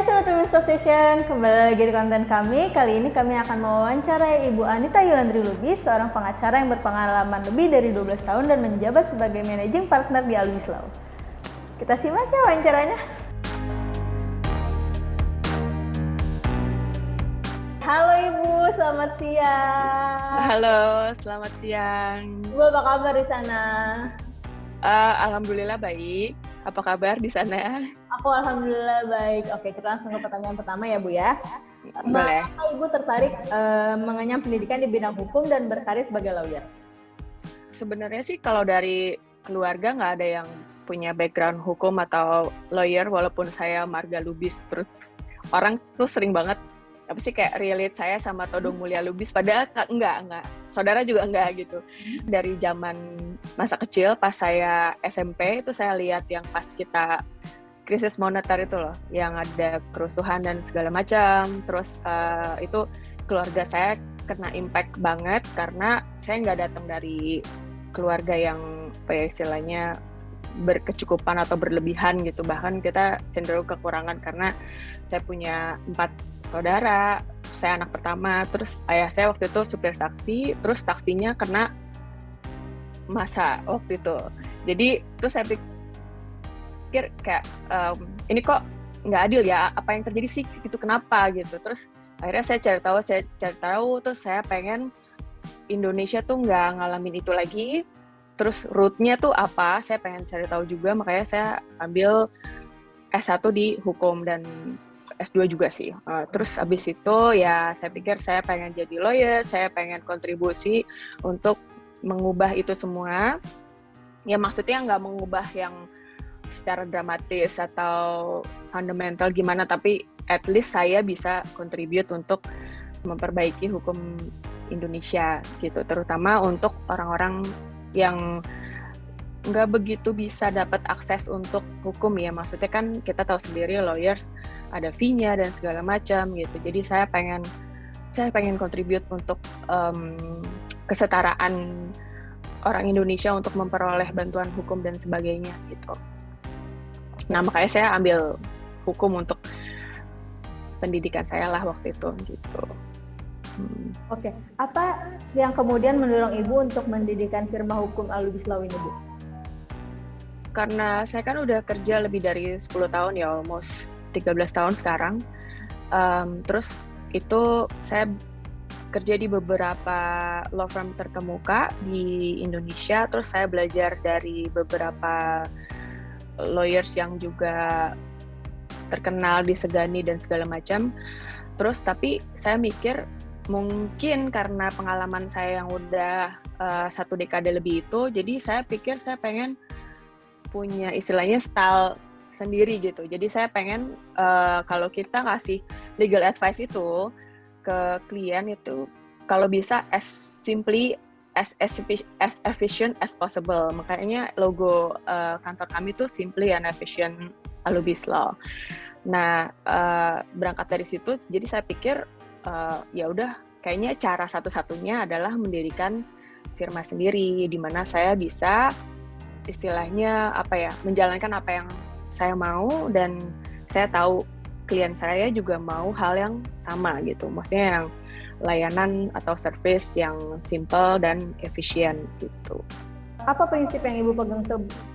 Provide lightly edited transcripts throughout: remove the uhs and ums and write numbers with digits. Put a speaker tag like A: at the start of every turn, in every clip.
A: Sobat Women's Association, kembali lagi di konten kami. Kali ini kami akan mewawancarai Ibu Anita Yulandri Lubis, seorang pengacara yang berpengalaman lebih dari 12 tahun dan menjabat sebagai managing partner di Alubis Law. Kita simak ya wawancaranya. Halo Ibu, selamat siang.
B: Halo, selamat siang.
A: Ibu, apa kabar di sana?
B: Alhamdulillah baik. Apa kabar di sana?
A: Aku alhamdulillah baik. Oke, kita langsung ke pertanyaan pertama ya Bu ya.
B: Boleh.
A: Mengapa Ibu tertarik mengenyam pendidikan di bidang hukum dan berkarir sebagai lawyer?
B: Sebenarnya sih kalau dari keluarga nggak ada yang punya background hukum atau lawyer, walaupun saya marga Lubis. Terus orang tuh sering banget apa sih kayak relate saya sama Todong Mulia Lubis, padahal enggak. Saudara juga enggak gitu. Dari zaman masa kecil pas saya SMP itu saya lihat yang pas kita krisis moneter itu loh, yang ada kerusuhan dan segala macam. Terus itu keluarga saya kena impact banget karena saya nggak datang dari keluarga yang apa ya istilahnya berkecukupan atau berlebihan gitu. Bahkan kita cenderung kekurangan karena saya punya 4 saudara, saya anak pertama, terus ayah saya waktu itu supir taksi, terus taksinya kena masa waktu itu. Jadi terus saya pikir kayak ini kok nggak adil ya, apa yang terjadi sih gitu, kenapa gitu. Terus akhirnya saya cari tahu, terus saya pengen Indonesia tuh nggak ngalamin itu lagi. Terus root-nya tuh apa, saya pengen cari tahu juga, makanya saya ambil S1 di hukum dan S2 juga sih. Terus abis itu ya saya pikir saya pengen jadi lawyer, saya pengen kontribusi untuk mengubah itu semua. Ya maksudnya nggak mengubah yang secara dramatis atau fundamental gimana, tapi at least saya bisa contribute untuk memperbaiki hukum Indonesia gitu, terutama untuk orang-orang yang nggak begitu bisa dapat akses untuk hukum ya. Maksudnya kan kita tahu sendiri lawyers ada fee-nya dan segala macam gitu. Jadi saya pengen contribute untuk kesetaraan orang Indonesia untuk memperoleh bantuan hukum dan sebagainya gitu. Nah makanya saya ambil hukum untuk pendidikan saya lah waktu itu gitu.
A: Oke, apa yang kemudian mendorong Ibu untuk mendirikan firma hukum Alubis Law ini, Bu?
B: Karena saya kan udah kerja lebih dari 10 tahun ya, almost 13 tahun sekarang. Terus itu saya kerja di beberapa law firm terkemuka di Indonesia, terus saya belajar dari beberapa lawyers yang juga terkenal, disegani dan segala macam. Terus tapi saya mikir mungkin karena pengalaman saya yang udah 1 dekade lebih itu, jadi saya pikir saya pengen punya istilahnya style sendiri gitu. Jadi saya pengen kalau kita ngasih legal advice itu ke klien itu kalau bisa as efficient as possible. Makanya logo kantor kami tuh simply and efficient Alubis Law. Nah berangkat dari situ, jadi saya pikir ya udah kayaknya cara satu-satunya adalah mendirikan firma sendiri di mana saya bisa istilahnya apa ya menjalankan apa yang saya mau, dan saya tahu klien saya juga mau hal yang sama gitu, maksudnya yang layanan atau service yang simple dan efisien gitu.
A: Apa prinsip yang Ibu pegang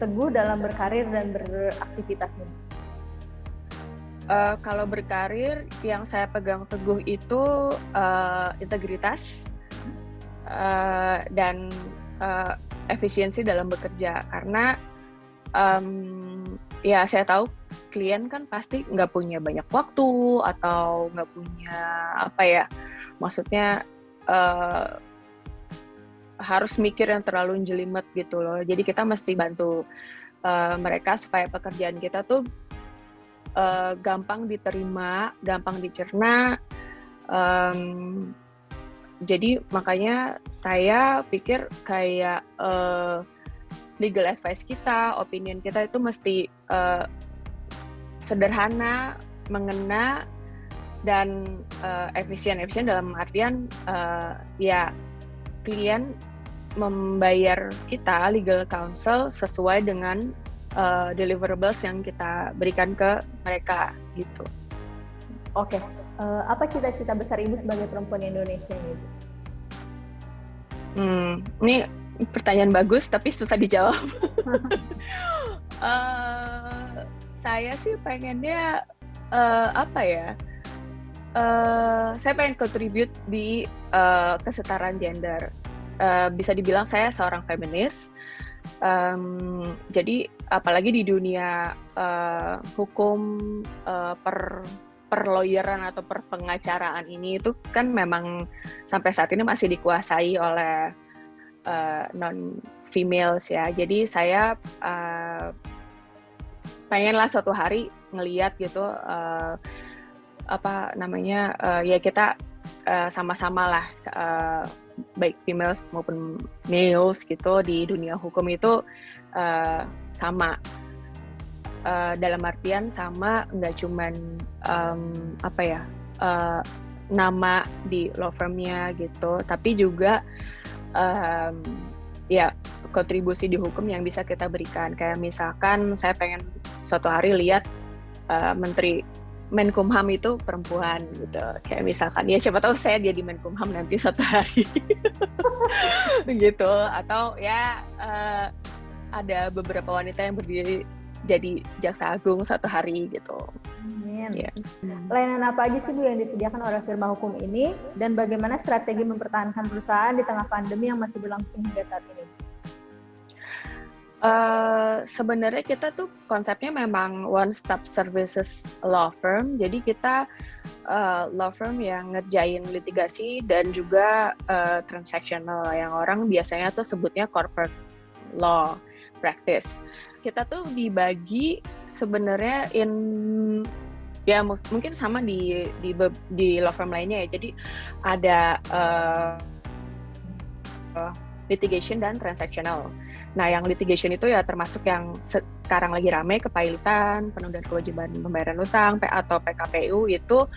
A: teguh dalam berkarir dan beraktivitas ini?
B: Kalau berkarir yang saya pegang teguh itu integritas dan efisiensi dalam bekerja, karena ya saya tahu klien kan pasti nggak punya banyak waktu atau nggak punya apa ya, maksudnya harus mikir yang terlalu jelimet gitu loh. Jadi kita mesti bantu mereka supaya pekerjaan kita tuh gampang diterima, gampang dicerna. Jadi makanya saya pikir kayak legal advice kita, opinion kita itu mesti sederhana, mengena, dan efisien dalam artian ya klien membayar kita legal counsel sesuai dengan deliverables yang kita berikan ke mereka gitu.
A: Oke, apa cita-cita besar Ibu sebagai perempuan Indonesia ini, Ibu?
B: Ini pertanyaan bagus tapi susah dijawab. Saya sih pengennya apa ya? Saya pengen contribute di kesetaraan gender. Bisa dibilang saya seorang feminis. Jadi apalagi di dunia hukum perlawyeran atau pengacaraan ini itu kan memang sampai saat ini masih dikuasai oleh non females ya. Jadi saya pengenlah suatu hari ngelihat gitu ya kita sama-sama lah baik females maupun males gitu di dunia hukum itu sama. Dalam artian sama, nggak cuman nama di law firm-nya gitu, tapi juga ya kontribusi di hukum yang bisa kita berikan. Kayak misalkan saya pengen suatu hari lihat Menteri Menkumham itu perempuan gitu. Kayak misalkan ya siapa tahu saya jadi Menkumham nanti suatu hari gitu. Atau ya ada beberapa wanita yang berdiri jadi jaksa agung suatu hari gitu.
A: Amin. Yeah. Layanan apa aja sih Bu yang disediakan oleh firma hukum ini, dan bagaimana strategi mempertahankan perusahaan di tengah pandemi yang masih berlangsung hingga saat ini?
B: Sebenarnya kita tuh konsepnya memang one stop services law firm. Jadi kita law firm yang ngerjain litigasi dan juga transactional, yang orang biasanya tuh sebutnya corporate law practice. Kita tuh dibagi sebenarnya ya mungkin sama di law firm lainnya ya. Jadi ada litigation dan transactional. Nah, yang litigation itu ya termasuk yang sekarang lagi rame, kepailitan, penundaan kewajiban pembayaran utang, atau PKPU, itu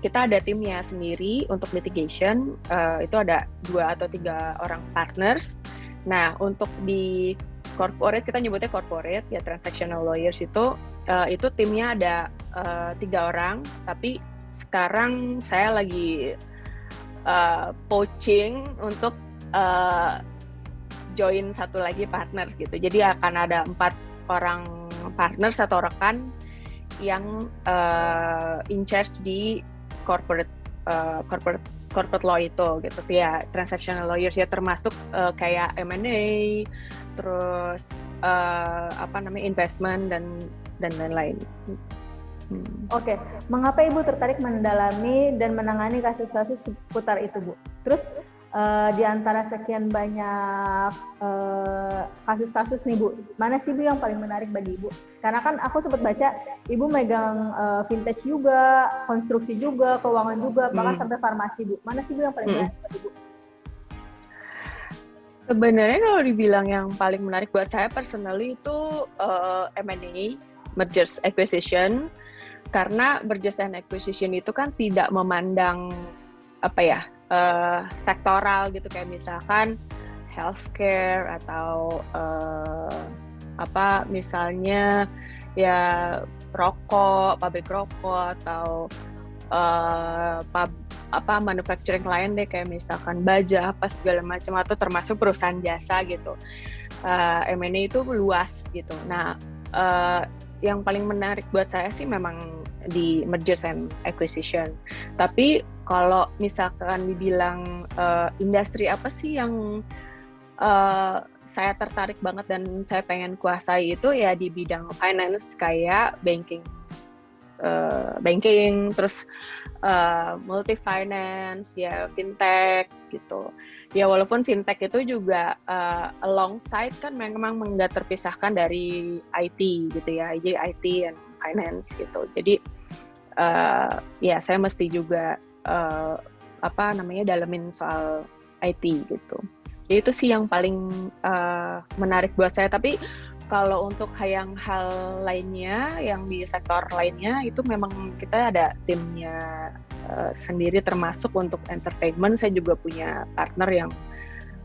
B: kita ada timnya sendiri untuk litigation. Itu ada 2 atau 3 orang partners. Nah, untuk di corporate, kita nyebutnya corporate ya, transactional lawyers itu timnya ada 3 orang, tapi sekarang saya lagi poaching untuk join satu lagi partners gitu. Jadi akan ada 4 orang partners atau rekan yang in charge di corporate law itu gitu ya, transactional lawyers ya, termasuk kayak M&A, terus investment dan lain-lain.
A: Oke, mengapa Ibu tertarik mendalami dan menangani kasus-kasus seputar itu, Bu? Terus di antara sekian banyak kasus-kasus nih Bu, mana sih Bu yang paling menarik bagi Ibu? Karena kan aku sempat baca Ibu megang vintage juga, konstruksi juga, keuangan juga, bahkan sampai farmasi Bu. Mana sih Bu yang paling menarik bagi Ibu?
B: Sebenarnya kalau dibilang yang paling menarik buat saya personally itu M&A, mergers acquisition, karena mergers and acquisition itu kan tidak memandang sektoral gitu, kayak misalkan healthcare atau misalnya ya rokok, pabrik rokok, atau manufacturing lain deh, kayak misalkan baja apa segala macam, atau termasuk perusahaan jasa gitu. M&A itu luas gitu. Nah, yang paling menarik buat saya sih memang di mergers and acquisition. Tapi kalau misalkan dibilang industri apa sih yang saya tertarik banget dan saya pengen kuasai, itu ya di bidang finance, kayak banking, terus multi finance ya, fintech gitu. Ya walaupun fintech itu juga alongside kan memang nggak terpisahkan dari IT gitu ya, jadi IT and finance gitu. Jadi ya saya mesti juga dalemin soal IT gitu. Jadi itu sih yang paling menarik buat saya. Tapi kalau untuk hal lainnya yang di sektor lainnya, itu memang kita ada timnya sendiri, termasuk untuk entertainment. Saya juga punya partner yang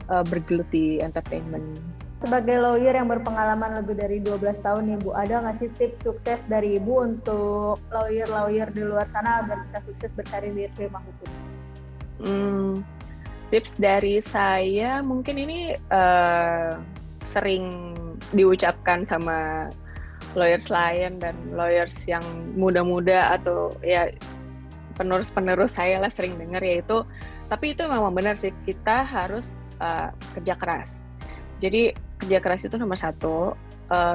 B: bergelut di entertainment
A: Sebagai lawyer yang berpengalaman lebih dari 12 tahun nih Bu, ada nggak sih tips sukses dari Ibu untuk lawyer-lawyer di luar sana agar bisa sukses berkarir di firma hukum?
B: Tips dari saya mungkin ini sering diucapkan sama lawyers lain dan lawyers yang muda-muda atau ya penerus-penerus saya lah sering dengar, yaitu tapi itu memang benar sih, kita harus kerja keras. Jadi kerja keras itu nomor satu.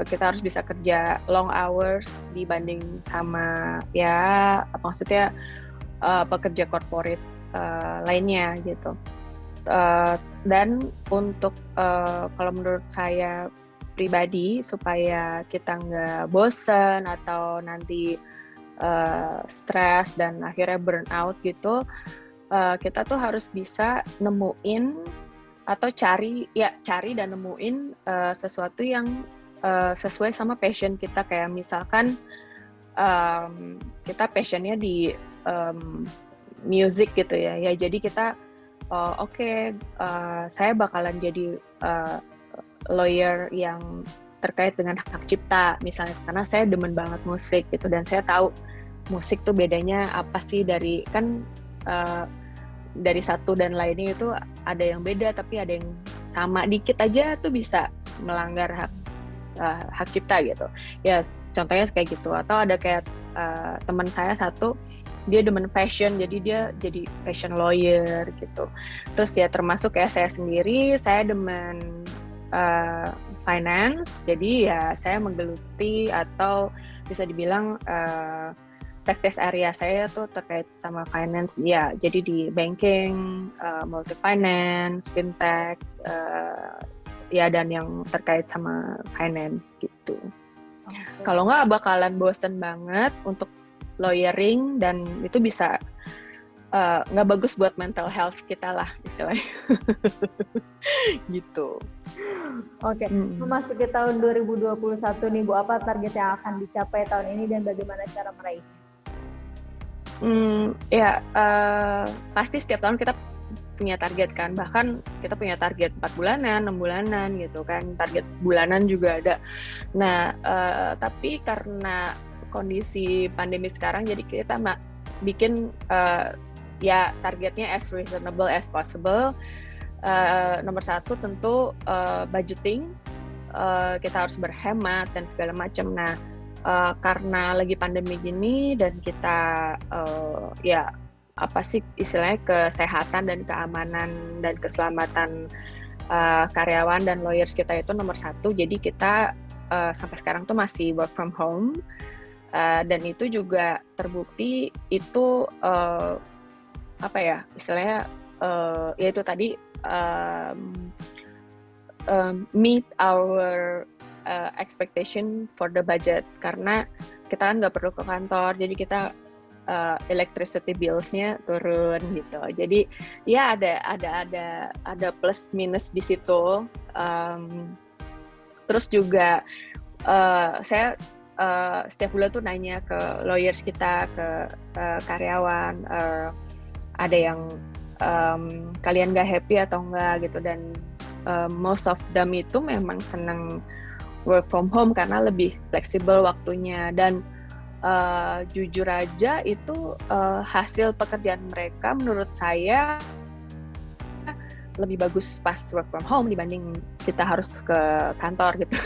B: Kita harus bisa kerja long hours dibanding sama ya maksudnya pekerja corporate lainnya gitu. Dan untuk kalau menurut saya pribadi, supaya kita nggak bosen atau nanti stres dan akhirnya burn out gitu, kita tuh harus bisa nemuin atau cari dan nemuin sesuatu yang sesuai sama passion kita. Kayak misalkan kita passionnya di music gitu ya, jadi kita saya bakalan jadi lawyer yang terkait dengan hak cipta misalnya, karena saya demen banget musik gitu, dan saya tahu musik tuh bedanya apa sih dari dari satu dan lainnya itu ada yang beda, tapi ada yang sama dikit aja tuh bisa melanggar hak cipta gitu ya, contohnya kayak gitu. Atau ada kayak teman saya satu, dia demen fashion, jadi dia jadi fashion lawyer gitu. Terus ya termasuk kayak saya sendiri, saya demen finance, jadi ya saya menggeluti atau bisa dibilang practice area saya tuh terkait sama finance ya, jadi di banking, multi finance, fintech, ya dan yang terkait sama finance gitu. Kalau nggak bakalan bosen banget untuk lawyering, dan itu bisa nggak bagus buat mental health kita lah istilahnya. Gitu.
A: Oke, memasuki tahun 2021 nih Bu, apa target yang akan dicapai tahun ini dan bagaimana cara meraih?
B: Pasti setiap tahun kita punya target kan, bahkan kita punya target 4 bulanan, 6 bulanan gitu kan, target bulanan juga ada. Nah, tapi karena kondisi pandemi sekarang, jadi kita bikin ya targetnya as reasonable as possible. Nomor satu tentu budgeting, kita harus berhemat dan segala macam. Nah, karena lagi pandemi gini dan kita ya apa sih istilahnya, kesehatan dan keamanan dan keselamatan karyawan dan lawyers kita itu nomor satu. Jadi kita sampai sekarang tuh masih work from home, dan itu juga terbukti itu apa ya istilahnya, yaitu tadi meet our expectation for the budget, karena kita kan nggak perlu ke kantor, jadi kita electricity bills-nya turun gitu. Jadi ya ada plus minus di situ. Terus juga saya setiap bulan tuh nanya ke lawyers kita, ke karyawan, ada yang kalian nggak happy atau enggak gitu, dan most of them itu memang senang work from home karena lebih fleksibel waktunya. Dan jujur aja itu hasil pekerjaan mereka menurut saya lebih bagus pas work from home dibanding kita harus ke kantor gitu.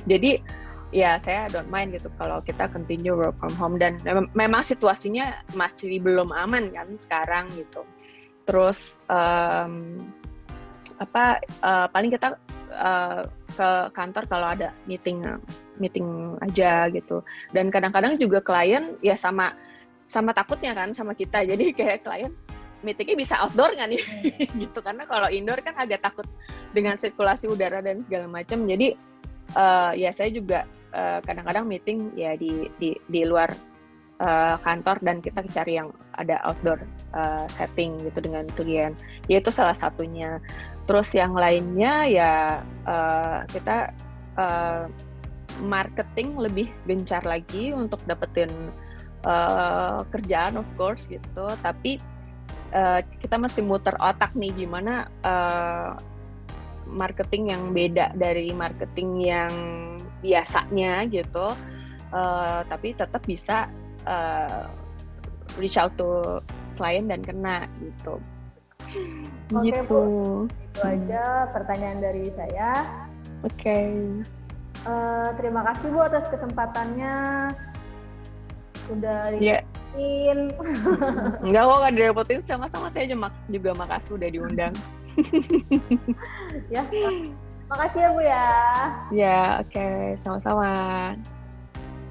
B: Jadi ya saya don't mind gitu kalau kita continue work from home, dan memang situasinya masih belum aman kan sekarang gitu. Terus paling kita ke kantor kalau ada meeting aja gitu. Dan kadang-kadang juga klien ya sama takutnya kan sama kita, jadi kayak klien meetingnya bisa outdoor nggak nih gitu, karena kalau indoor kan agak takut dengan sirkulasi udara dan segala macam. Jadi ya saya juga kadang-kadang meeting ya di luar kantor, dan kita cari yang ada outdoor setting gitu dengan klien. Ya itu salah satunya. Terus yang lainnya ya kita marketing lebih gencar lagi untuk dapetin kerjaan of course gitu. Tapi kita mesti muter otak nih gimana marketing yang beda dari marketing yang biasanya gitu, tapi tetap bisa reach out to klien dan kena gitu.
A: Oke,
B: Gitu.
A: Bu. Itu aja pertanyaan dari saya.
B: Oke.
A: Terima kasih Bu atas kesempatannya. Udah
B: Ya,
A: didapetin.
B: enggak kok nggak direpotin, sama-sama saya juga makasih udah diundang.
A: Ya, makasih ya Bu ya.
B: Ya, oke, sama-sama.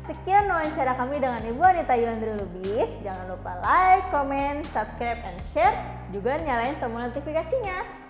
A: Sekian wawancara kami dengan Ibu Anita Yulandri Lubis. Jangan lupa like, comment, subscribe, and share. Juga nyalain tombol notifikasinya.